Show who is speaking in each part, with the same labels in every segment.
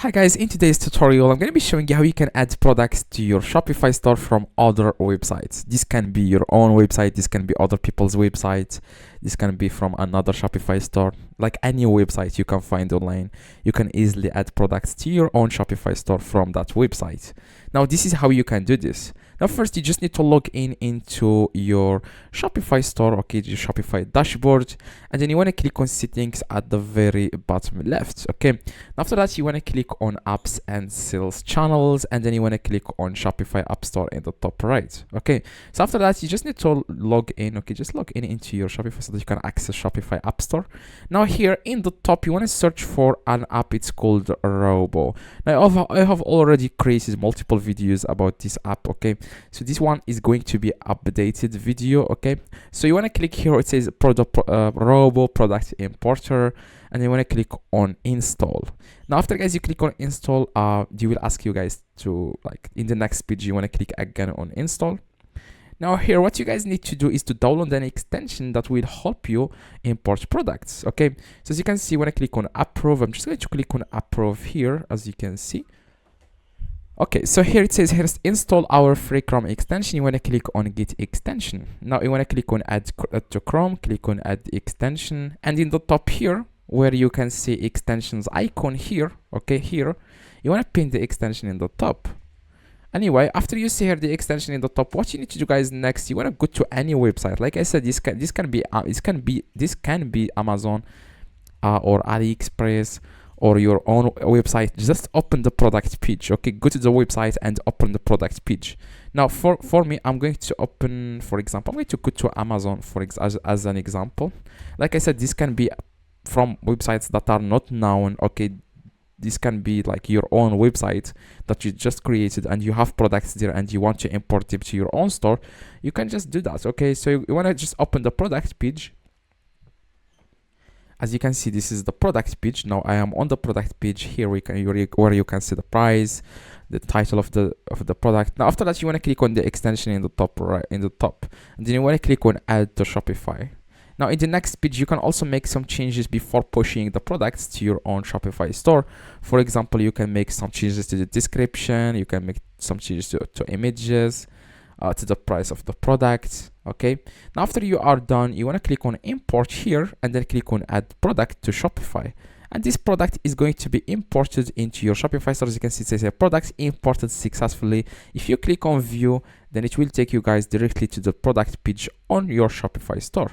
Speaker 1: Hi guys, in today's tutorial I'm going to be showing you how you can add products to your Shopify store from other websites. This can be your own website, this can be other people's websites, this can be from another Shopify store. Like any website you can find online, you can easily add products to your own Shopify store from that website. Now this is how you can do this. Now first you just need to log in into your Shopify store, okay, your Shopify dashboard, and then you want to click on settings at the very bottom left, okay. After that you want to click on apps and sales channels, and then you want to click on Shopify App Store in the top right, okay. So after that you just need to log in, okay, just log in into your Shopify so that you can access Shopify App Store. Now here in the top you want to search for an app, it's called Robo. Now I have already created multiple videos about this app, okay. So this one is going to be updated video, okay. So you want to click here, it says Robo product importer, and you want to click on install. Now after guys you click on install, they will ask you guys to, like, in the next page you want to click again on install. Now here what you guys need to do is to download an extension that will help you import products, okay. So as you can see, when I click on approve, I'm just going to click on approve here, as you can see. Okay, so here it says here's install our free Chrome extension. You want to click on get extension. Now you want to click on add to Chrome, click on add extension, and in the top here where you can see extensions icon here, okay, here you want to pin the extension in the top. Anyway, after you see here the extension in the top, what you need to do guys next, you want to go to any website. Like I said, this can be Amazon or AliExpress or your own website. Just open the product page, okay. Go to the website and open the product page. Now for me, I'm going to open, for example, I'm going to go to Amazon as an example. Like I said, this can be from websites that are not known, okay. This can be like your own website that you just created and you have products there and you want to import them to your own store. You can just do that, okay. So you want to just open the product page. As you can see, this is the product page. Now I am on the product page here where you can see the price, the title of the product. Now after that you want to click on the extension in the top right, and then you want to click on add to Shopify. Now in the next page you can also make some changes before pushing the products to your own Shopify store. For example, you can make some changes to the description, you can make some changes to images, to the price of the product, okay. Now after you are done, you want to click on import here and then click on add product to Shopify, and this product is going to be imported into your Shopify store. As you can see, it says product imported successfully. If you click on view, then it will take you guys directly to the product page on your Shopify store.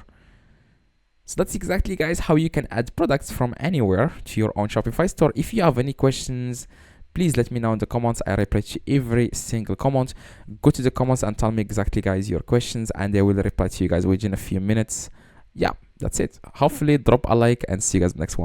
Speaker 1: So that's exactly guys how you can add products from anywhere to your own Shopify store. If you have any questions, please let me know in the comments. I reply to every single comment. Go to the comments and tell me exactly guys your questions, and I will reply to you guys within a few minutes. Yeah, that's it. Hopefully drop a like and see you guys next one.